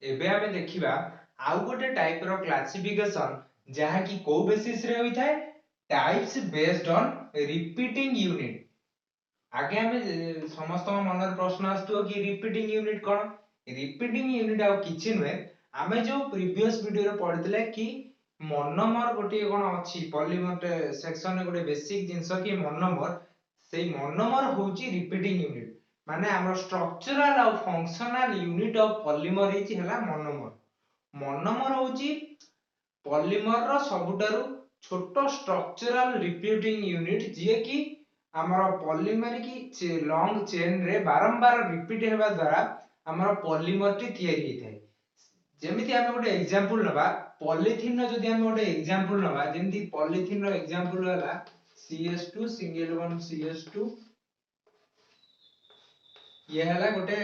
एबे आमे देखिबा आउ गोटे टाइप रो क्लासिफिकेशन जहा की को बेसिस रे होई थाए types based on repeating unit. आगे हमें समस्त मनर प्रश्न आसतो कि रिपीटिंग यूनिट कौन। रिपीटिंग यूनिट आउ किछि नुहे आमे जो प्रीवियस वीडियो रे पढितले कि मोनोमर गोटे कोन अछि पॉलीमर सेक्शन रे गोटे बेसिक जिंस कि मोनोमर सेई मोनोमर होची रिपीटिंग यूनिट माने हमर स्ट्रक्चरल और फंक्शनल यूनिट ऑफ पॉलीमर हिची हला मोनोमर। मोनोमर होची पॉलीमर रो सबुटारु छोटो स्ट्रक्चरल रिपीटिंग यूनिट जे कि हमर पॉलीमर की लॉन्ग चेन रे बारंबार रिपीट हेबा द्वारा हमर पॉलीमर टी तयारी हेथाय। जेमिति हम गोटे एग्जांपल नबा पॉलीथीन रो जदी हम गोटे एग्जांपल नबा जेमिति पॉलीथीन रो एग्जांपल हला CS2 सिंगल वन CS2 ये हला गोटे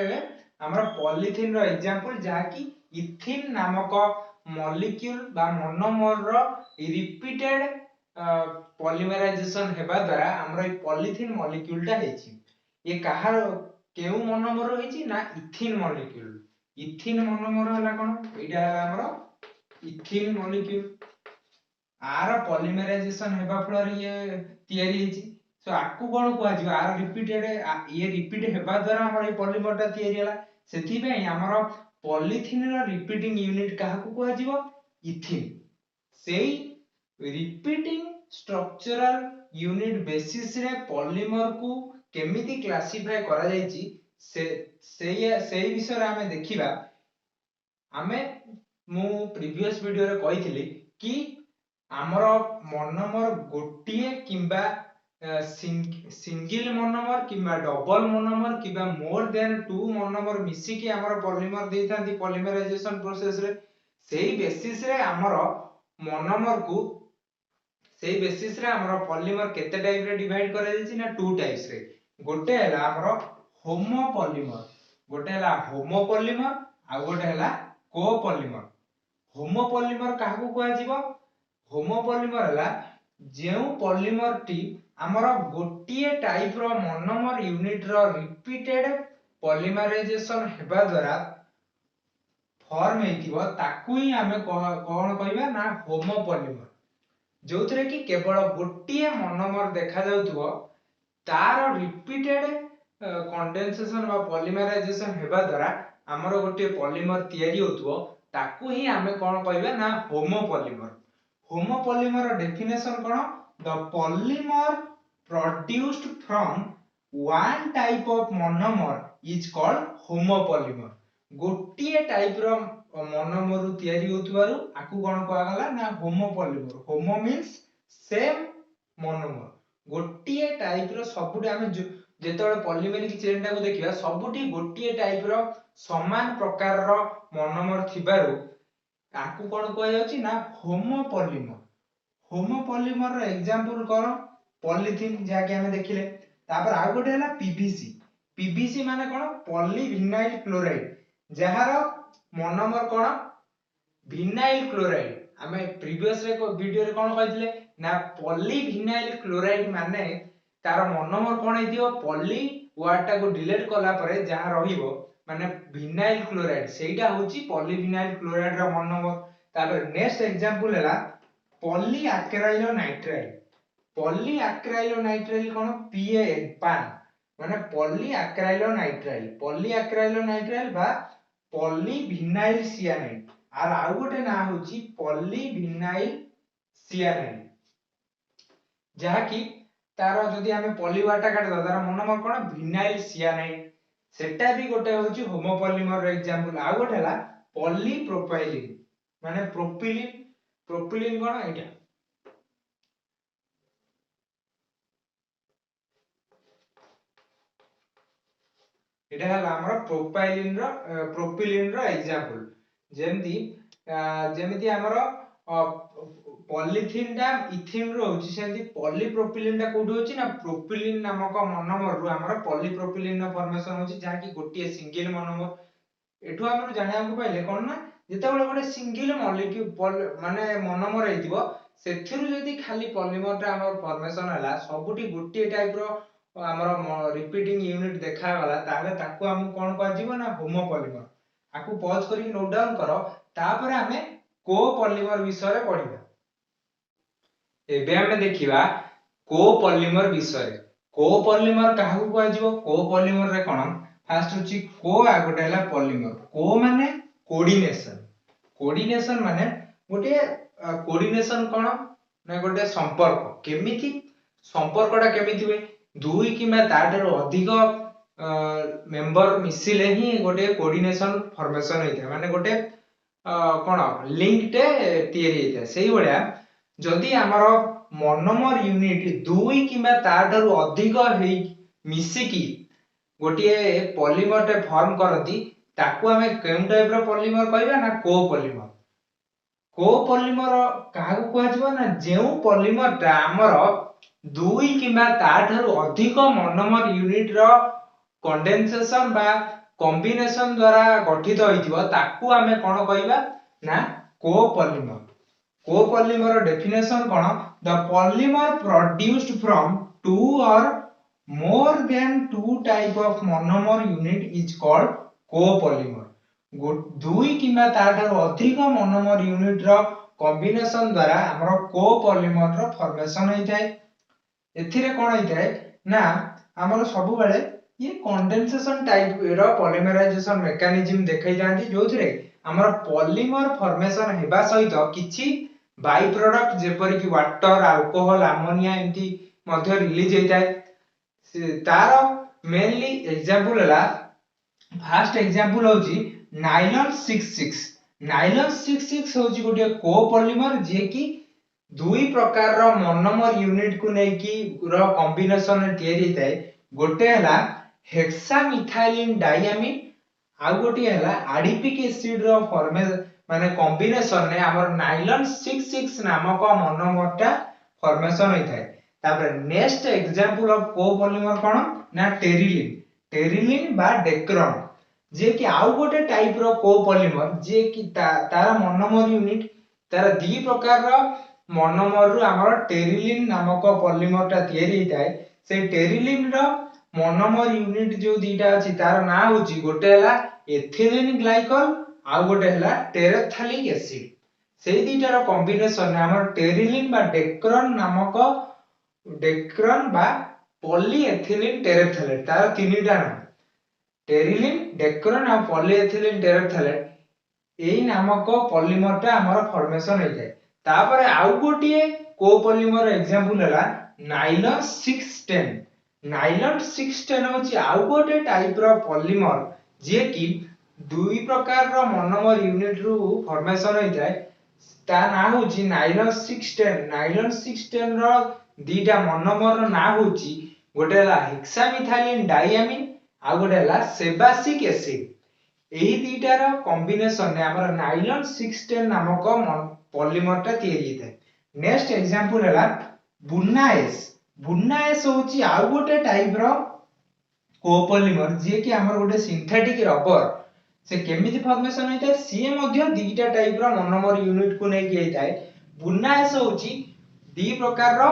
हमर पॉलीथीन रो एग्जांपल जहा कि इथिन नामक मॉलिक्यूल बा मोनोमर रो रिपीटेड पॉलीमराइजेशन हेबा द्वारा हमर ए पॉलीथीन मॉलिक्यूल टा हेछि। ये कहार केउ मोनोमर हेछि ना इथिन मॉलिक्यूल। इथिन मोनोमर हला कोन एटा हला हमर इथिन मॉलिक्यूल आर पॉलीमराइजेशन हेबा फल ये तयारी हेछि। सो आकु कोन कुआ जिवो आर रिपीटेड ये रिपीट हेबा द्वारा हमर ए पॉलीमर टा तयारी हला सेथि पे हमर पॉलीथीन रो रिपीटिंग यूनिट काहाकु कुआ जिवो इथिन। सेई रिपीटिंग स्ट्रक्चरल यूनिट बेसिस रे पॉलीमर को केमिति क्लासिफाई करा जायछि से विषय रे हमें देखिबा। हमें मु प्रीवियस वीडियो रे कहिथिली कि हमर मोनोमर गोटिए किंबा सिंगल मोनोमर किंबा डबल मोनोमर किंबा मोर देन 2 मोनोमर मिसी कि हमर पॉलीमर देइथांती पॉलीमराइजेशन प्रोसेस रे सेही बेसिस रे हमर मोनोमर को सेही बेसिस रे हमर पॉलीमर केते टाइप रे डिवाइड करा जायछि ना 2 टाइप्स रे। गोटे हला हमर होमोपॉलीमर गोटे हला होमोपॉलीमर आ गोटे हला कोपॉलीमर। होमोपॉलीमर काहाकु कुआ जिवो होमोपॉलीमर हला जेउ पॉलीमर टी हमर गोटिए टाइप रो मोनोमर यूनिट रो रिपीटेड पॉलीमराइजेशन हेबा द्वारा फॉर्म हेतिबो ताकू ही हमें कोन कहबा ना होमोपॉलीमर। जोथरे कि केवल गोटिए मोनोमर देखा जाउथबो तार रिपीटेड कंडेंसेशन बा पॉलीमराइजेशन हेबा द्वारा हमर गोटे पॉलीमर तयारी होतबो ताकू ही हमें कोन कहबा ना होमोपॉलीमर। होमोपॉलीमर डेफिनेशन कोन the polymer produced from one type of monomer is called homopolymer। गोटिए टाइप रो मोनोमर रु तयारी होतबारु आकु कोन कहला गला ना homopolymer. Homo means same monomer गोटिए टाइप रो सबुटे हम जेतोले पॉलीमेरिक चेन टा को देखिबा सबुटी गोटिए टाइप रो समान प्रकार रो मोनोमर थिबारु आकु कोन कहै जाउची ना होमोपॉलीमर। होमोपॉलीमर रो एग्जांपल कोन पॉलीथीन जा के हम देखिले। तापर आ गोटे हला पीवीसी। पीवीसी माने कोन पॉलीविनाइल क्लोराइड जहारो मोनोमर कोन विनाइल क्लोराइड। हमें प्रीवियस रे वीडियो रे कोन कहितले ना पॉलीविनाइल क्लोराइड माने तार मोनोमर कोन हेतियो पॉली वर्ड टा को डिलीट कला परे जहा रहिबो माने विनाइल क्लोराइड सेटा होची पॉलीविनाइल क्लोराइड रो मोनोमर। तापर नेक्स्ट एग्जांपल हला पॉलीएक्राइलोनाइट्राइल। पॉलीएक्राइलोनाइट्राइल कोन PAN पान माने पॉलीएक्राइलोनाइट्राइल। पॉलीएक्राइलोनाइट्राइल बा पॉलीविनाइल सियानाइड आर आ गोटे ना होची पॉलीविनाइल सियानाइड जहा कि तारो जदी हमें पॉली वाटा काट द तार मोनोमर कोन विनाइल सियानाइड सेटा भी गोटे होची होमोपॉलीमर रो एग्जांपल। आ गोटे हला पॉलीप्रोपाइलिन माने प्रोपिलिन। प्रोपिलिन कोन एटा एटा हला हमर प्रोपिलिन रो एग्जांपल। जेमिति हमर पॉलीथीन टा इथिन रो होची सेंति पॉलीप्रोपिलिन टा कोड होची ना प्रोपिलिन नामक मोनोमर रु हमर पॉलीप्रोपिलिन रो फॉर्मेशन होची जहा कि गोटिए सिंगल मोनोमर। एठु हमर जानिया को पाइले कोन ना जेतेबेले गोटे सिंगल मॉलिक्यूल माने मोनोमर हेतिबो सेथिरु जदी खाली पॉलीमर टा हमर फॉर्मेशन हला सबुटी गोटिए टाइप रो हमर रिपीटिंग यूनिट देखा गला ताले ताको हम कोन कह जिवो ना होमोपॉलीमर। आकु पॉज करके नोट डाउन करो तापर हमें कोपॉलीमर विषय रे पढिबा एबे हमें देखिबा कोपॉलीमर विषय कोपॉलीमर काहू को आजिवो कोपॉलीमर रे कोन फास्ट होची को आगोटे हला पॉलीमर को माने कोऑर्डिनेशन कोऑर्डिनेशन माने गोटे कोऑर्डिनेशन कोन ना गोटे संपर्क केमिति संपर्कटा केमिति हुए दुई किमा ताटर अधिक मेंबर मिसिले ही गोटे कोऑर्डिनेशन फॉर्मेशन होइता माने गोटे कोन लिंकटे तयारी होइता सेही बळिया जदि हमर मोनोमर यूनिट दुई किमा ताटर अधिक हेई मिसिकी गोटे पॉलीमर टे फॉर्म करती ताकू हमें केउं टाइप रो पॉलीमर कहबा ना कोपॉलीमर कोपॉलीमर काहू कहजबो ना जेउ पॉलीमर टा हमर दुई किमा ताठारु अधिक मोनोमर यूनिट रो कंडेंसेशन बा कॉम्बिनेशन द्वारा गठित होइथिबो ताकू हमें कोन कहबा ना कोपॉलीमर कोपॉलीमर डेफिनेशन कोन the polymer produced from two or more than two type of monomer unit is called copolymer दुई किमा ताठारु अधिक मोनोमर यूनिट रो कॉम्बिनेशन द्वारा हमर कोपॉलीमर रो फॉर्मेशन होई थाए एथिरे कोन होई थाए ना हमर सब बेले ये कंडेंसेशन टाइप रो पॉलीमराइजेशन मेकानिज्म देखै जांती जोथरे हमर पॉलीमर फॉर्मेशन हेबा सहित किछि बाय प्रोडक्ट जेपरि कि वाटर अल्कोहल अमोनिया एंटी मध्ये रिलीज होई थाए तार मेनली एग्जांपल हला फर्स्ट एग्जांपल होची नाइलॉन 66 नाइलॉन 66 होची गोटे कोपॉलीमर जे कि दुई प्रकार रो मोनोमर यूनिट को नै कि रो कॉम्बिनेशन तयारी थाए गोटे हला हेक्सामिथाइलिन डायमीन आ गोटे हला एडिपिक एसिड रो फॉर्मेशन माने कॉम्बिनेशन ने हमर नाइलॉन 66 नामक मोनोमर टा फॉर्मेशन होई थाए तापर नेक्स्ट एग्जांपल ऑफ कोपॉलीमर कोन ना टेरिलिन टेरिलिन बा डेक्रॉन जे कि आउ गोटे टाइप रो कोपॉलीमर जे कि तार मोनोमर यूनिट तार दी प्रकार रो मोनोमर रु हमर टेरिलिन नामक पॉलीमर टा तयारी हिताय से टेरिलिन रो मोनोमर यूनिट जो दीटा अछि तार ना होची गोटे हला एथिलीन ग्लाइकॉल आउ गोटे हला टेरेप्थालिक एसिड से दीटा रो कॉम्बिनेशन हमर टेरिलिन बा डेक्रॉन नामक डेक्रॉन बा पॉलीएथिलीन टेरेप्थालेट तार तीनटा नाम टेरिलिन डेक्रॉन आ पॉलीएथिलीन टेरेप्थालेट एई नामक पॉलीमर टा हमर फॉर्मेशन होई जाय तापर आउ गोटिए कोपॉलीमर एग्जांपल हला नाइलॉन 610 नाइलॉन 610 होची आउ गोटे टाइप रो पॉलीमर जे कि दुई प्रकार रो मोनोमर यूनिट रु फॉर्मेशन होई जाय ता ना होची नाइलॉन 610 रो दीटा मोनोमर रो ना होची गोटे हला हेक्सामिथाइलिन डायमीन आ गोटे हला सेबासिक एसिड एही दीटा रो कॉम्बिनेशन ने हमर नाइलॉन 610 नामक पॉलीमर टा तयारी थाए नेक्स्ट एग्जांपल हला बुन्नाएस होची आ गोटे टाइप रो कोपॉलीमर जे कि हमर गोटे सिंथेटिक रबर से केमिति फॉर्मेशन होई थाए सी मध्ये दीटा टाइप रो मोनोमर यूनिट को नै कि थाए बुन्नाएस होची दी प्रकार रो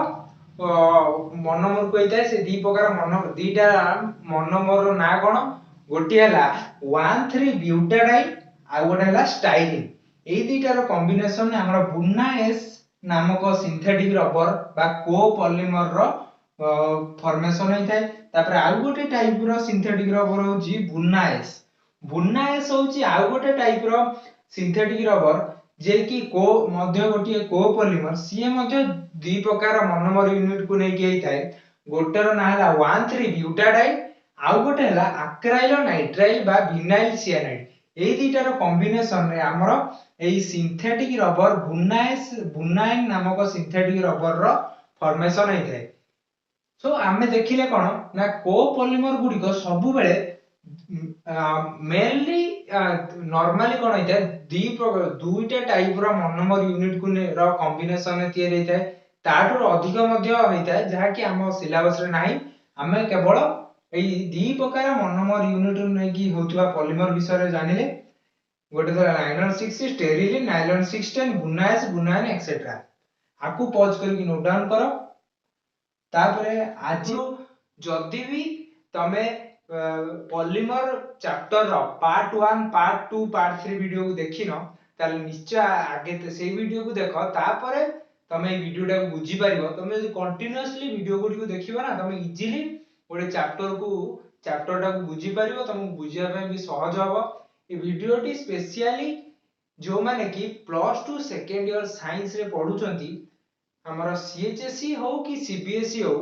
मोनोमर को होइताय से दी प्रकार मोनो दीटा मोनोमर रो ना कोन गोटी हला 13 ब्यूटाडाइन आ गोटे हला स्टाइलिन एई दीटा रो कॉम्बिनेशन हमरा बुन्नाएस नामक सिंथेटिक रबर बा कोपॉलीमर रो फॉर्मेशन होइताय तापर आ गोटे टाइप रो सिंथेटिक रबर होची बुन्नाएस होची आ गोटे टाइप रो सिंथेटिक रबर जे कि को मध्य गोटी कोपॉलीमर सी मध्य दी प्रकार मोनोमर यूनिट को नै कि थाए गोटे रो ना हला 13 ब्यूटाडाइन आ गोटे हला एक्राइलोनाइट्राइल बा विनाइल सियानाइड एई दीटा रो कॉम्बिनेशन रे हमरो एई सिंथेटिक रबर बुन्नाइन नामक सिंथेटिक रबर रो फॉर्मेशन होई थाए सो आमे देखिले कोन ना कोपॉलीमर गुडी को सब बेले मेनली नॉर्मली कोन होई थाए दुईटा टाइप रो मोनोमर यूनिट को रो कॉम्बिनेशन तयारी होई थाए ताठो अधिक मध्ये होई थाए जहा कि हम सिलेबस रे नाही हमें केवल एई दी प्रकार मोनोमर यूनिट नै कि होतुवा पॉलीमर विषय रे जानिले गोटे तो nylon 6 terylene nylon 610 buna S buna N etcetera आकु पॉज करके नोट डाउन करो तापरे आज जदी भी तमे पॉलीमर चैप्टर रो पार्ट 1 पार्ट 2 पार्ट 3 वीडियो को देखिनो ताले निश्चय आगे से वीडियो को देखो तापरे तमे वीडियोटा को बुझी पारिबो तमे यदि कंटीन्यूअसली वीडियो गुडी को देखिबो ना तमे इजीली गोटे चैप्टरटा को बुझी पारिबो तुमको बुझिया पे भी सहज हबो ए वीडियोटी स्पेशली जो माने कि प्लस 2 सेकंड ईयर साइंस रे पढुचंती हमर सीएचएसई हो कि सीबीएसई हो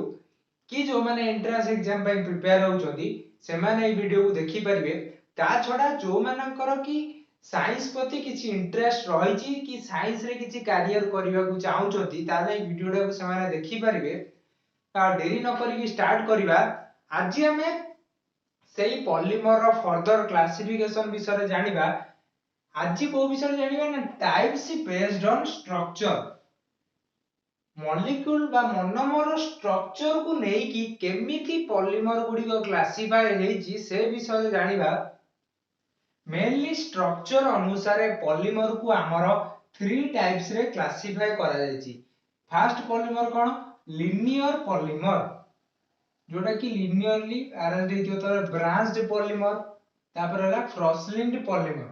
कि जो माने एंट्रेंस एग्जाम पे प्रिपेयर होउचंती से माने ए वीडियो को देखि परिबे ता छडा जो मानकर कि साइंस प्रति किछि इंटरेस्ट रहिछि कि साइंस रे किछि करियर करिवा को चाहउचंती ताले ए वीडियोटा को से माने देखि परिबे ता देरी न करी स्टार्ट करिवा आज हमें सेही पॉलीमर रो फर्दर क्लासिफिकेशन विषय जानिबा आज को विषय जानिबा ना types based on structure molecule बा मोनोमर स्ट्रक्चर को नै कि केमिति पॉलीमर गुडी को क्लासिफाई हेछि से विषय जानिबा मेनली स्ट्रक्चर अनुसार पॉलीमर को हमर 3 टाइप्स रे क्लासिफाई करा जायछि फर्स्ट पॉलीमर कोन लिनियर पॉलीमर जोटा कि लिनियरली अरेंज हेतियो त ब्रांच्ड पॉलीमर तापर हला cross linked polymer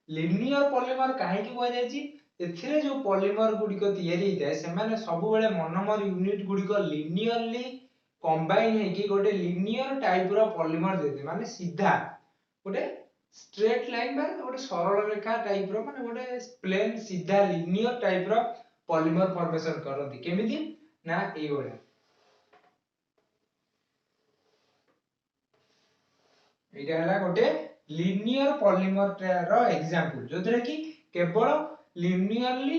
linear polymer काहे कि कोइ जायछि एथिरे जो पॉलीमर गुडी को तयारी हिताय से माने सब बेले मोनोमर यूनिट गुडी को लिनियरली कंबाइन हे कि गोटे लिनियर टाइप रो पॉलीमर देते माने सीधा गोटे स्ट्रेट लाइन बा गोटे सरल रेखा टाइप रो माने गोटे प्लेन सीधा लिनियर टाइप रो पॉलीमर फॉर्मेशन करती केमिति ना ए गोटे एटा हला गोटे लिनियर पॉलीमर रो एग्जांपल जोथरे कि केवल लिनियरली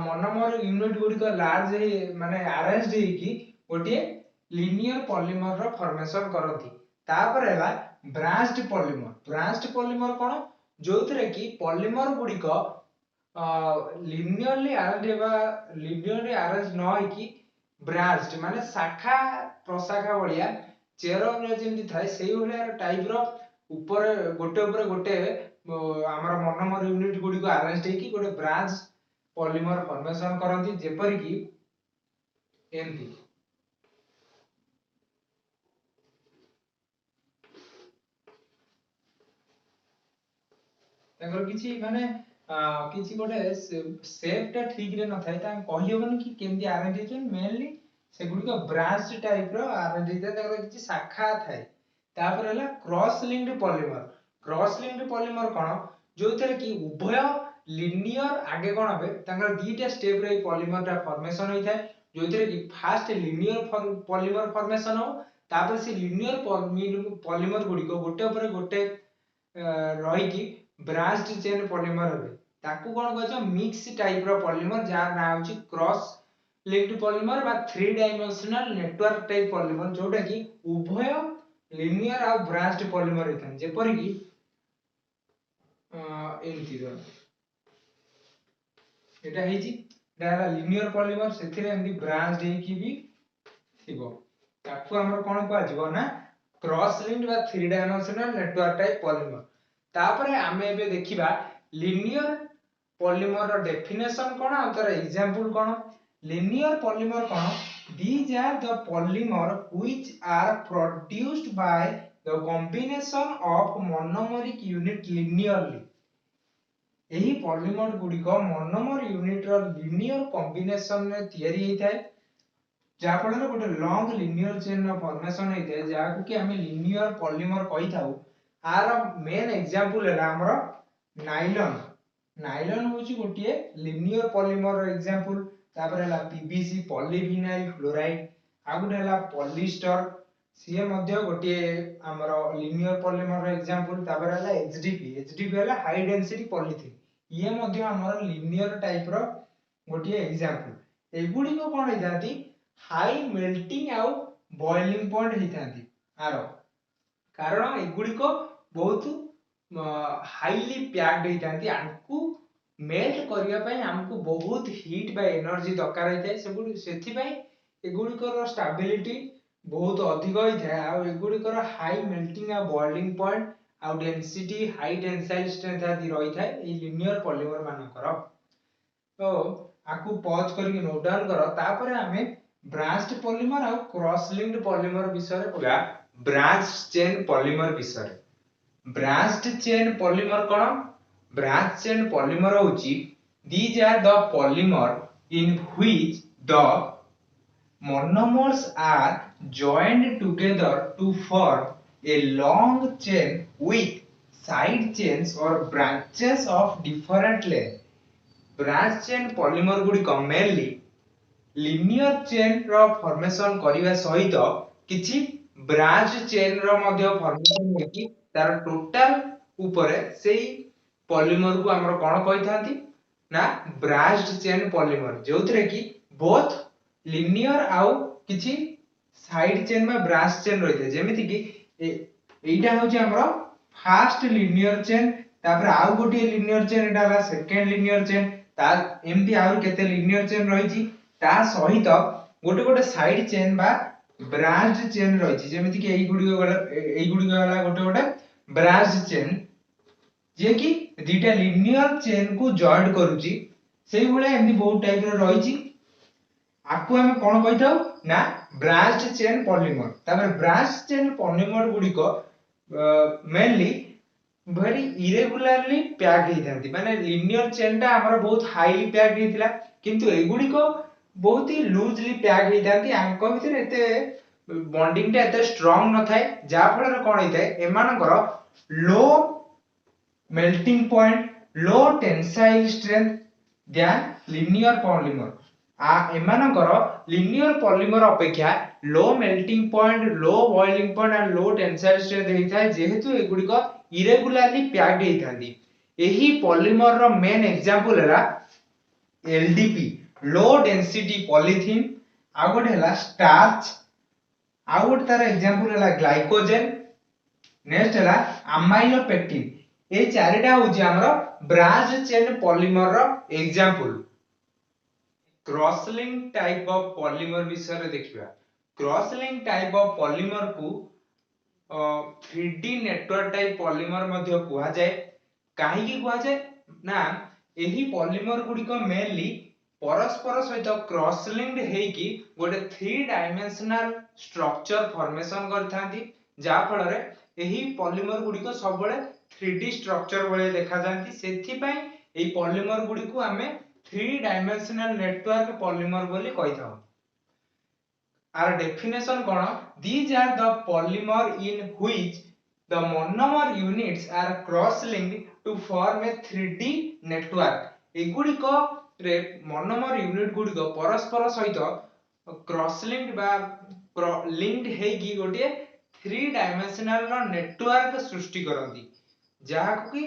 मोनोमर यूनिट गुडी को लार्ज माने अरेंज्ड हे कि गोटे लिनियर पॉलीमर रो फॉर्मेशन करती तापर हला ब्रांच्ड पॉलीमर कोन जोथरे कि पॉलीमर गुडी को लिनियरली अरेंज न है कि ब्रांच्ड माने शाखा प्रशाखा बढिया चेरो रे जेंति थाय सेही भलिया टाइप रो ऊपर गोटे हमर मोनोमर यूनिट गुडी को अरेंज हे कि गोटे ब्रांच पॉलीमर फॉर्मेशन करंती जेपरि कि एमती ताकर किछि माने किछि गोटे शेप ता ठीक रे न थाय ता कहि होबन कि केमती अरेंज हे मेनली से गुडी को ब्रांच टाइप रो अरेंज हे ताकर किछि शाखा थाय तापर हला क्रॉस लिंक्ड पॉलीमर कोन जोथरे कि उभय लिनियर आगे कोन हबे ताकर दीटा स्टेप रे पॉलीमर ता फॉर्मेशन होई थाय जोथरे कि फर्स्ट लिनियर पॉलीमर फॉर्मेशन हो तापर से लिनियर पॉलीमर गुडी को गोटे ऊपर गोटे रही कि ब्रांच्ड चेन पॉलीमर हबे ताकू कोन कहछ मिक्स टाइप रो पॉलीमर जा ना होची क्रॉस लिंक्ड पॉलीमर बा 3 डायमेंशनल नेटवर्क टाइप पॉलीमर जोटा कि उभय लिनियर आ ब्रांच्ड पॉलीमर हेतन जेपरि कि एमती रो एटा हेजी डाला लिनियर पॉलीमर सेथिरे एमती ब्रांच्ड हे कि भी थिबो ताकू हमर कोन को आजिबो ना क्रॉस लिंक्ड बा 3 डायमेंशनल नेटवर्क टाइप पॉलीमर तापरे आमे एबे देखिबा लिनियर पॉलीमर रो डेफिनेशन कोन आ तार एग्जांपल कोन लिनियर पॉलीमर कोन these are the polymer which are produced by the combination of monomeric unit linearly एही पॉलीमर गुडी को मोनोमर यूनिट रो लिनियर कॉम्बिनेशन रे तयारी हेइ थाय जा फल रे गोटे लॉन्ग लिनियर चेन रो फॉर्मेशन हेइ थाय जा को कि हमें लिनियर पॉलीमर कहि थाउ आर मेन एग्जांपल है हमरो नाइलॉन होची गोटिए लिनियर पॉलीमर रो एग्जांपल तापर हला पीवीसी पॉलीविनाइल क्लोराइड आ गुटे हला पॉलिस्टर सीए मध्ये गोटिए हमरो लिनियर पॉलीमर रो एग्जांपल तापर हला एचडीपी हला हाई डेंसिटी पॉलीथिन ये मध्ये हमरो लिनियर टाइप रो गोटिए एग्जांपल एगुडी को कोन हेजाती हाई मेल्टिंग आउ बॉइलिंग पॉइंट हेतांती आरो कारण एगुडी को बहुत हाईली पैक्ड हेतांती आंकु मेल्ट करिया पई हमकु बहुत हीट बा एनर्जी दरकार हेतै सेगुडी सेथि पई एगुडी को स्टेबिलिटी बहुत अधिक होई थाय आ एगुडी को हाई मेल्टिंग आ बॉइलिंग पॉइंट आ डेंसिटी हाई टेंसाइल स्ट्रेंथ आदि रही थाय ए लिनियर पॉलीमर मानकर तो आकु पॉज करके नोट डाउन करो तापरे हमें ब्रांच्ड पॉलीमर आ क्रॉस लिंक्ड पॉलीमर विषय रे पूरा ब्रांच चेन पॉलीमर विषय ब्रांच चेन पॉलीमर कौन ब्रांच चेन पॉलीमर होची these are the polymer in which the monomers are joined together to form a long chain with side chains or branches of different length branch chain polymer गुड़िक mainly linear chain ର formation କରିବା ସହିତ କିଛି branch chain ର ମଧ୍ୟ formation ହେଇକି ତାର total ଉପରେ ସେଇ polymer କୁ ଆମର କଣ କହିଥାନ୍ତି ନା branched chain polymer ଯୋଉଥିରେ କି both linear ଆଉ କିଛି side chain ବା branch chain ରହିଥାଏ ଯେମିତି କି ଏଇଟା ହଉଛି ଆମର first linear chain ତାପରେ ଆଉ ଗୋଟିଏ linear chain ଏଟା ହେଲା second linear chain ତା ଏମିତି ଆଉ କେତେ linear chain ରହିଛି ତା ସହିତ ଗୋଟେ ଗୋଟେ side chain ବା branched chain ରହିଛି ଯେମିତି କି ଏଇ ଗୁଡିକ ହେଲା ଗୋଟେ ଗୋଟେ branched chain जे कि दिटा लिनियर चेन को जॉइंट करूची सेही भले एमदी बहुत टाइप रो रहिची आकु हम कोन कहिताउ ना ब्रांच्ड चेन पॉलीमर तापर ब्रांच चेन पॉलीमर गुडी को मेनली वेरी इरेगुलरली पैक हेइथांती माने लिनियर चेन टा हमर बहुत हाईली पैक हेइतिला किंतु एगुडी को बहुत ही लूजली पैक हेइथांती आंको भितर एते बॉन्डिंग टा एते स्ट्रांग न थाए जा फल रे कोन हेइताए एमानकर लो melting point low tensile strength than linear polymer एमानकर linear polymer अपेक्षा low melting point low boiling point and low tensile strength हेइथाय जेहेतु एगुडी को irregularly packed हेइथांती एही polymer रो main example हैला LDP low density polythene आ गोटे हैला starch आ गोटे तार example हैला glycogen नेक्स्ट हैला amylopectin ए चारिटा होची हमरो ब्रांच चेन पॉलीमर रो example cross link type of polymer विषय रे देखिबा cross link type of polymer को 3D नेटवर्क टाइप पॉलीमर मध्ये कुहा जाय काहे की कुहा जाय ना एही पॉलीमर गुडी को मेनली परस्पर सहित क्रॉस लिंक्ड हेकी गोटे 3 डायमेंशनल स्ट्रक्चर फॉर्मेशन करथांती जा फल रे एही पॉलीमर गुडी को सब बळे 3D स्ट्रक्चर बळे देखा जानती सेथि पई एई पॉलीमर गुडी को हमें 3 डायमेंशनल नेटवर्क पॉलीमर बोली कहिथाउ आर डेफिनेशन कोन these are the polymer in which the monomer units are cross linked to form a 3D network एगुडी को रे मोनोमर यूनिट गुडी को परस्पर सहित क्रॉस लिंक्ड बा लिंक्ड हेगी गोटे 3 डायमेंशनल रो नेटवर्क सृष्टि करंती जहा कि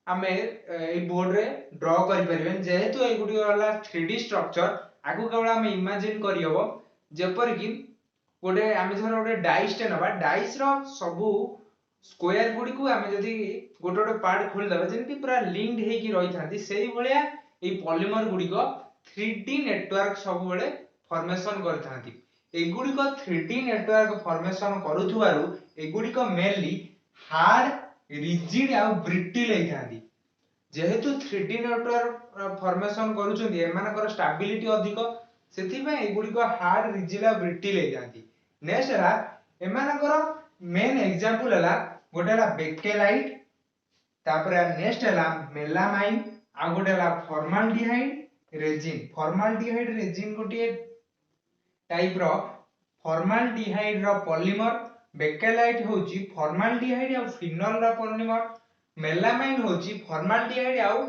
हमें ए बोर्ड रे ड्रॉ करि परिबेन जेहेतु ए गुडी वाला 3D स्ट्रक्चर आगु केवल हम इमेजिन करि हबो जेपर कि गोटे आमे धर गोटे डाइस टे नबा डाइस रो सबु स्क्वायर गुडी को हमें जदी गोटे गोटे पार्ट खोल दबा जेंति पूरा लिंक्ड हे कि रहि थांती सेही भलिया ए पॉलीमर गुडी को 3D नेटवर्क सब बेले फॉर्मेशन करथांती ए गुडी को 3D नेटवर्क फॉर्मेशन करूथुवारु ए गुडी को मेनली हार्ड रिजिड आ ब्रिटिल हेथांती जेहेतु 3D नेटवर्क फॉर्मेशन करूचंदी एमानकर स्टेबिलिटी अधिक सेथि पे एगुडी को हार्ड रिजिड आ ब्रिटिल हेथांती नेक्स्ट हला एमानकर मेन एग्जांपल हला गोटे हला बेकेलाइट तापर नेक्स्ट हला मेलामाइन आ गोटे हला फॉर्माल्डिहाइड रेजिन गोटे टाइप रो फॉर्माल्डिहाइड रो पॉलीमर बेकेलाइट होची फॉर्माल्डिहाइड और फिनोल रो पॉलीमर मेलामाइन होची फॉर्माल्डिहाइड और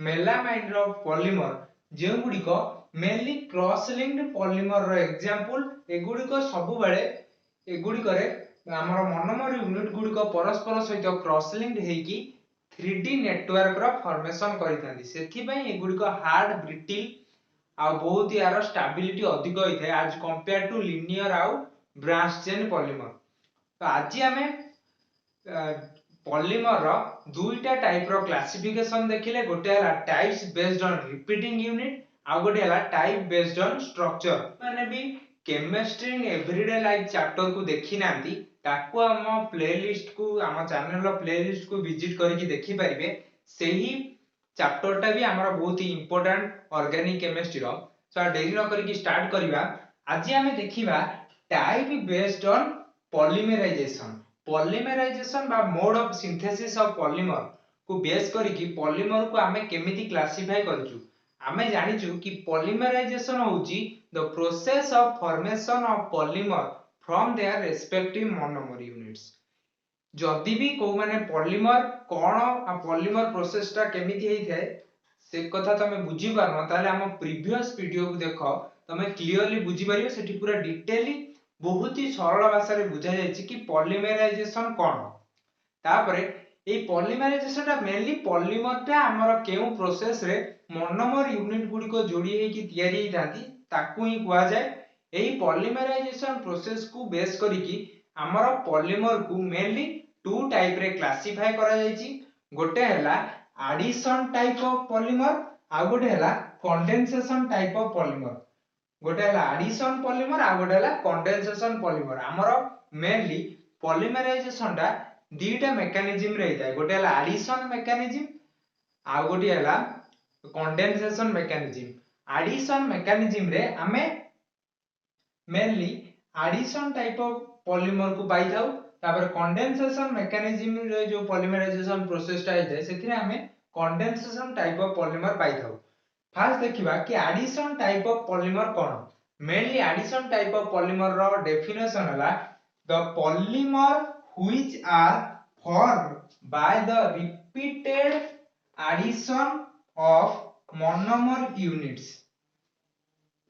मेलामाइन रो पॉलीमर जे गुडी को मेनली क्रॉस लिंक्ड पॉलीमर रो एग्जांपल एगुडी को सब बेले एगुडी करे हमर मोनोमर यूनिट गुडी को परस्पर सहित क्रॉस लिंक्ड हेकी 3D नेटवर्क रो फॉर्मेशन करितांती सेथि पई एगुडी को हार्ड ब्रिटिल आ बहुत यार स्टेबिलिटी अधिक होई थाए आज कंपेयर टू लिनियर आ ब्रांच चेन पॉलीमर तो आज हमें पॉलीमर रो दुईटा टाइप रो क्लासिफिकेशन देखिले गोटे हला types based on repeating unit आ गोटे हला टाइप बेस्ड ऑन स्ट्रक्चर माने भी chemistry in everyday life chapter को देखि नांती ताकू हम प्लेलिस्ट को हम चैनल रो प्लेलिस्ट को विजिट करके देखि परिबे सेही चैप्टर टा भी हमर बहुत ही इंपोर्टेंट ऑर्गेनिक केमिस्ट्री रो सो डेरी न करके स्टार्ट करबा आज हमें देखिबा type based on polymerization polymerization बा mode of synthesis of polymer को बेस करिकी पॉलीमर को आमे केमिति क्लासिफाई करछु आमे जानिछु कि पॉलीमराइजेशन होची the process of formation of polymer from their respective monomer units जदि भी को माने पॉलीमर कोन आ पॉलीमर प्रोसेस टा केमिति हेइ थाए से कथा तमे बुझी पारनो ताले हम प्रीवियस वीडियो को देखो तमे क्लियरली बुझी पारियो सेठी पूरा डिटेली बहुत ही सरल भाषा रे बुझा जायछि कि पॉलीमराइजेशन कोन तापरे ए पॉलीमराइजेशन टा मेनली पॉलीमर टा हमर केउ प्रोसेस रे मोनोमर यूनिट गुडी को जोडी हे कि तयारी हे थांती ताकू ही कुआ जाय एही पॉलीमराइजेशन प्रोसेस को बेस करी कि हमर पॉलीमर को मेनली टू टाइप रे क्लासिफाई करा जायछि गोटे हला एडिशन टाइप ऑफ पॉलीमर आ गोटे हला कंडेंसेशन टाइप ऑफ पॉलीमर गोटे हला एडिशन पॉलीमर आ गोटे हला कंडेंसेशन पॉलीमर हमर मेनली पॉलीमराइजेशन टा दीटा मेकानिज्म रे जाय गोटे हला एडिशन मेकानिज्म आ गोटे हला कंडेंसेशन मेकानिज्म एडिशन मेकानिज्म रे हमें mainly addition type of polymer को पाई थाउ तापर कंडेंसेशन मेकानिज्म रे जो पॉलीमराइजेशन प्रोसेस टा है सेथिरे हमें कंडेंसेशन टाइप ऑफ पॉलीमर पाई थाउ फर्स्ट देखिबा कि एडिशन टाइप ऑफ पॉलीमर कोन mainly addition type of polymer रो डेफिनेशन हला the polymer which are formed by the repeated addition of monomer units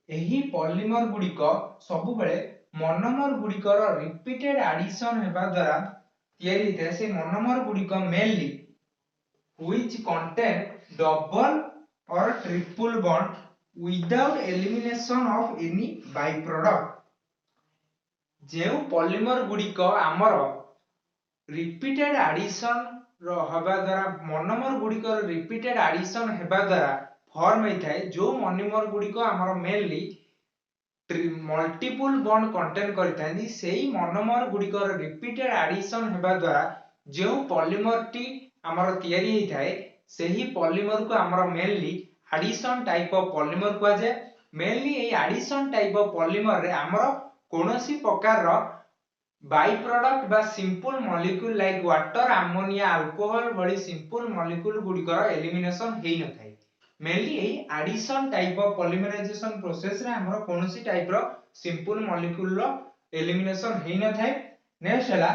एही पॉलीमर गुडी को सब बेले मोनोमर गुडी को रिपीटेड एडिशन हेबा द्वारा तयारी थे से मोनोमर गुडी को mainly which contain double or triple bond without elimination of any byproduct जेउ पॉलीमर गुडी को हमर रिपीटेड एडिशन रो हबा द्वारा मोनोमर गुडी को रिपीटेड एडिशन हेबा द्वारा फॉर्म होई थाए जो मोनोमर गुडी को हमर मेनली मल्टीपल बॉन्ड कंटेन करितांदी सेही मोनोमर गुडी को रिपीटेड एडिशन हेबा द्वारा जो पॉलीमर टी हमर तयारी हेइ थाए सेही पॉलीमर को हमर mainly addition type of polymer को जाय मेनली ए एडिशन टाइप ऑफ पॉलीमर रे हमर कोनोसी प्रकार रो बाई प्रोडक्ट बा simple molecule like water ammonia alcohol भली सिंपल मॉलिक्यूल गुडिकर एलिमिनेशन हेइ न थाए मेनली एही addition type of polymerization process रे हमर कोनोसी टाइप रो सिंपल मॉलिक्यूल रो एलिमिनेशन हेइ न थाए नेक्स्ट हला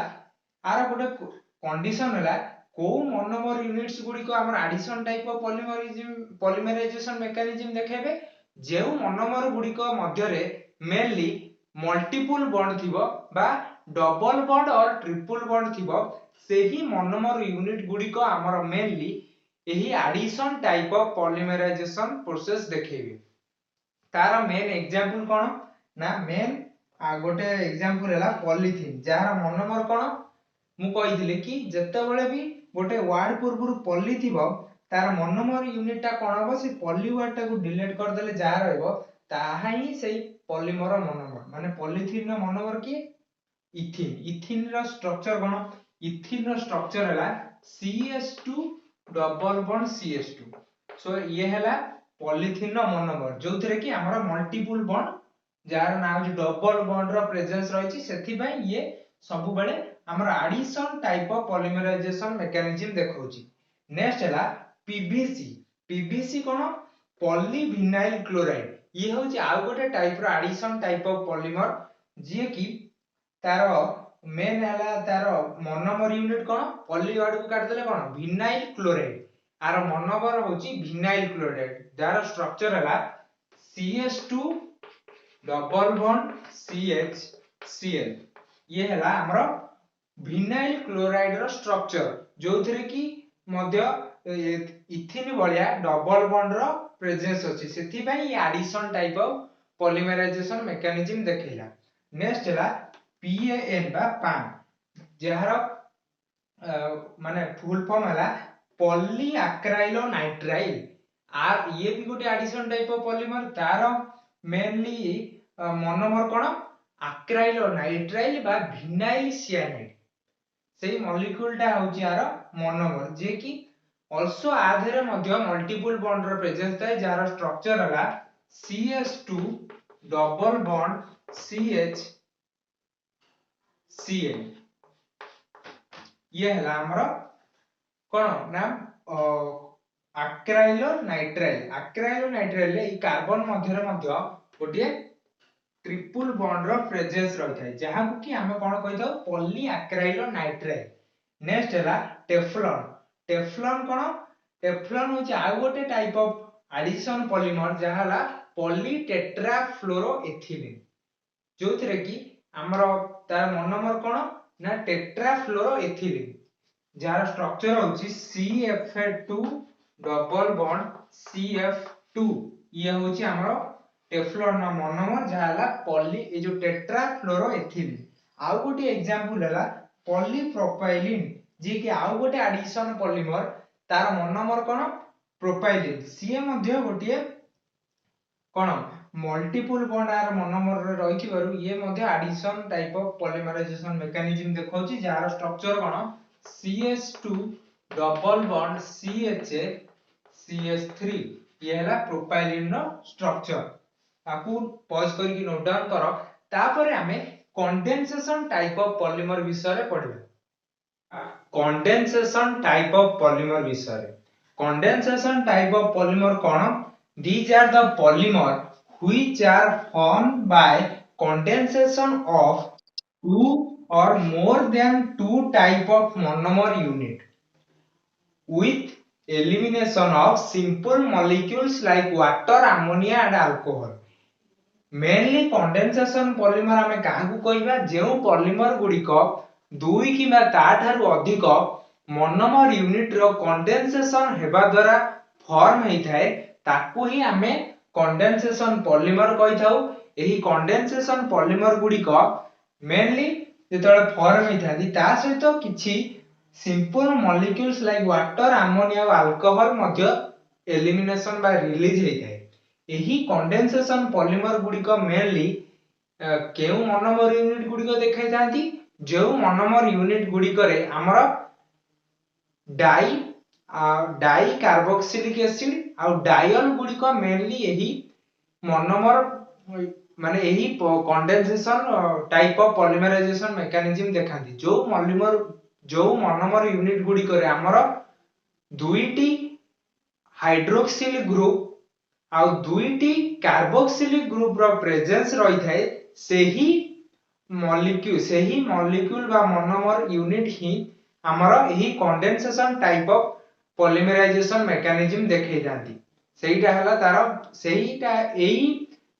आर गोटे कंडीशन हला को मोनोमर यूनिट्स गुडी को हमर addition type of polymerization mechanism देखेबे जेउ मोनोमर गुडी को मध्य रे मेनली मल्टीपल बॉन्ड थिबो बा डबल बॉन्ड और ट्रिपल बॉन्ड थिबो सेही मोनोमर यूनिट गुडी को हमर मेनली एही addition type of polymerization process देखेबे तार मेन एग्जांपल कोन ना मेन गोटे एग्जांपल हला पॉलीथीन जार मोनोमर कोन मु कहिदिले कि जत्ते बेले भी गोटे वर्ड पूर्व पॉली थिबो तार मोनोमर यूनिट टा कोन हो से पॉली वर्ड टा को डिलीट कर देले जा रहबो ताहा ही सेही पॉलीमर मोनोमर माने पॉलीथीन रो मोनोमर की इथिन इथिन रो स्ट्रक्चर कोन इथिन रो स्ट्रक्चर हला CH2 डबल बॉन्ड CH2 सो ये हला पॉलीथीन रो मोनोमर जोथरे कि हमर मल्टीपल बॉन्ड जार नाम जे डबल बॉन्ड रो प्रेजेंस रहिछि सेथि भाई ये सब बेले हमर addition type of polymerization mechanism देखौछि नेक्स्ट हला पीवीसी कोन पॉलीविनाइल क्लोराइड ये होछि आ गोटे टाइप रो एडिशन टाइप ऑफ पॉलीमर जे कि तारो मेन हला तारो मोनोमर यूनिट कोन पॉली वर्ड को काट देले कोन विनाइल क्लोराइड आर मोनोमर होछि विनाइल क्लोराइड जार स्ट्रक्चर हला CH2 डबल बॉन्ड CHCl ये हला हमरो विनाइल क्लोराइड रो स्ट्रक्चर जोथरे कि मध्य इथिन बलिया डबल बॉन्ड रो प्रेजेंस अछि सेथि भाई addition type of polymerization mechanism देखैला नेक्स्ट हला PAN बा पान जहार माने फुल फॉर्म हला पॉलीएक्राइलोनाइट्राइल आर ये भी गोटे एडिशन टाइप ऑफ पॉलीमर तार मेनली मोनोमर कोन एक्राइलोनाइट्राइल बा विनाइल सियानाइड सेही मॉलिक्यूल टा होची यार मोनोमर जे कि आल्सो आधेरे मध्य मल्टीपल बॉन्ड रो प्रेजेंस थाए जार स्ट्रक्चर हला CH2 double bond CH Cl ये है हमरो कोन ना आक्राइलो नाइट्राइल ए कार्बन मध्य गोटे ट्रिपल बॉन्ड रो प्रेजेंस रही थाए जहां को कि हमें कोन कहि थाउ पॉली आक्राइलो नाइट्राइल। नेक्स्ट है टेफ्लॉन। टेफ्लॉन होची आ गोटे टाइप ऑफ एडिशन पॉलीमर जहाला पॉली टेट्राफ्लोरोएथिलीन जोथिरे कि हमरो तार मोनोमर कोन ना टेट्राफ्लोरोएथिलीन जार स्ट्रक्चर होची CF2 डबल बॉन्ड CF2 ये होची हमरो टेफ्लॉन ना मोनोमर जहाला पॉली ए जो टेट्राफ्लोरोएथिलीन। आ गोटे एग्जांपल हला पॉलीप्रोपाइलिन जे कि आ गोटे एडिशन पॉलीमर तार मोनोमर कोन प्रोपाइलिन सीए मध्ये गोटे कोन मल्टीपल बॉन्ड आर मोनोमर रे रही थिबारु ये मध्ये addition type of polymerization mechanism देखौची जार स्ट्रक्चर कोन CS2 double bond CH CH3 ये हला प्रोपाइलिन नो स्ट्रक्चर ताकू पॉज करके नोट डाउन करो तापर हमें कंडेंसेशन टाइप ऑफ पॉलीमर विषय रे पढिबा। कंडेंसेशन टाइप ऑफ पॉलीमर विषय रे कंडेंसेशन टाइप ऑफ पॉलीमर कोन these are the polymer which are formed by condensation of two or more than two type of monomer unit with elimination of simple molecules like water ammonia and alcohol। Mainly condensation polymer हमें काहू कहबा जेउ polymer गुडी को दुई किबा ताठारु अधिक monomer unit रो condensation हेबा द्वारा फॉर्म हेई थाए ताकू ही हमें कंडेंसेशन पॉलीमर कहि थाउ। एही कंडेंसेशन पॉलीमर गुडी को मेनली जेतळे फॉर्म हेई थादी ता सहित किछि simple molecules like water ammonia और अल्कोहल मध्य एलिमिनेशन बा रिलीज हेई थाए। एही कंडेंसेशन पॉलीमर गुडी को मेनली केउ मोनोमर यूनिट गुडी को देखाई थांती जो मोनोमर यूनिट गुडी करे हमरो डाई कार्बोक्सिलिक एसिड आ डायल गुडी को मेनली एही मोनोमर माने एही condensation type of polymerization mechanism देखांती जो मोनोमर यूनिट गुडी करे हमरो दुईटी हाइड्रोक्सिल ग्रुप आ दुईटी कार्बोक्सिलिक ग्रुप रो प्रेजेंस रही थाए सेही मॉलिक्यूल बा मोनोमर यूनिट ही हमरो एही condensation type of polymerization mechanism देखै जांती। सेहीटा हला तार सेहीटा एही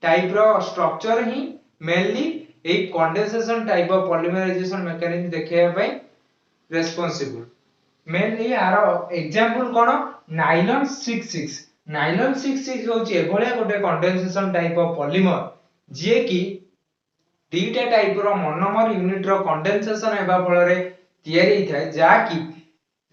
टाइप रो स्ट्रक्चर ही मेनली ए condensation type of polymerization mechanism देखैया पई रेस्पोंसिबल। मेनली आरो एग्जांपल कोन नाइलॉन 66 होची एभलिया गोटे कंडेंसेशन टाइप ऑफ पॉलीमर जे कि दीटा टाइप रो मोनोमर यूनिट रो कंडेंसेशन हेबा फल रे तयारी थाए जा कि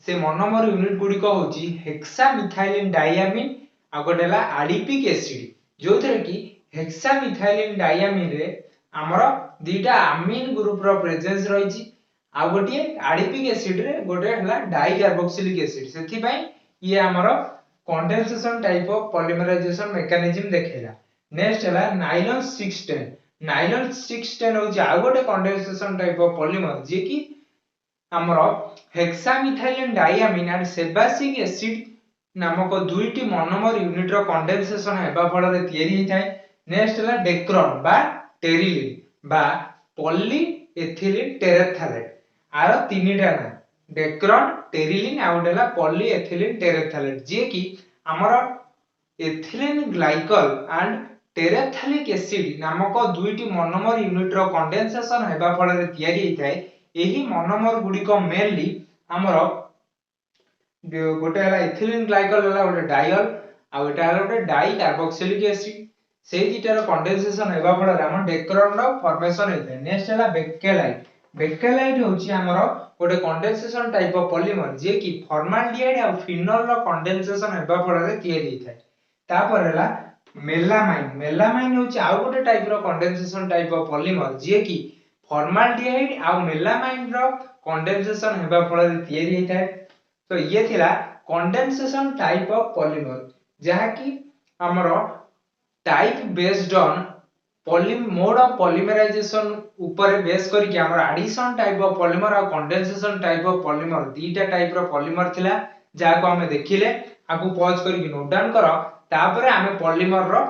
से मोनोमर यूनिट गुडी को होची हेक्सामिथाइलिन डायमीन आ गोटेला एडिपिक एसिड जोथरे कि हेक्सामिथाइलिन डायमीन रे हमरो दीटा अमीन ग्रुप रो प्रेजेंस रहिची आ गोटे एडिपिक एसिड रे गोटे हला डाई कार्बोक्सिलिक एसिड सेथि पई ये हमरो condensation type of polymerization mechanism देखेला। नेक्स्ट हला नाइलॉन 610 होची आ गोटे कंडेंसेशन टाइप ऑफ पॉलीमर जे कि हमरो hexamethylene diamine and sebacic acid नामक दुईटी मोनोमर यूनिट रो कंडेंसेशन हेबा फल रे तयारी हे थाए। नेक्स्ट हला डेक्रॉन बा टेरिलिन बा पॉली एथिलीन टेरेफ्थैलेट आरो तीनिटा ना डेक्रॉन टेरिलिन आ गोटेला पॉली एथिलीन टेरेफ्थैलेट जे कि हमरो एथिलीन ग्लाइकल एंड टेरेफ्थैलिक एसिड नामक दुईटी मोनोमर यूनिट रो कंडेंसेशन हेबा फल रे तयारी हे थाए। एही मोनोमर गुडी को मेनली हमरो गोटे हला एथिलीन ग्लाइकल हला गोटे डायल आ गोटे हला गोटे डाई कार्बोक्सिलिक एसिड से दीटार कंडेंसेशन हेबा फल रे हम डेक्रॉन रो फॉर्मेशन हे थाए। नेक्स्ट हला बेकेलाइट होची हमरो गोटे कंडेंसेशन टाइप ऑफ पॉलीमर जे कि फॉर्माल्डिहाइड आ फिनोल रो कंडेंसेशन हेबा फल रे तयारी हे थाए। तापर हला मेलामाइन होची आ गोटे टाइप रो कंडेंसेशन टाइप ऑफ पॉलीमर जे कि फॉर्माल्डिहाइड आ मेलामाइन रो कंडेंसेशन हेबा फल रे तयारी हे थाए। तो ये थिला कंडेंसेशन टाइप ऑफ पॉलीमर जहा कि हमरो type based on mode of polymerisation ऊपर बेस करके हमर एडिशन टाइप ऑफ पॉलीमर और कंडेंसेशन टाइप ऑफ पॉलीमर दीटा टाइप रो पॉलीमर थिला जाको हमें देखिले आगु पॉज करके नोट डाउन करो तापर हमें पॉलीमर रो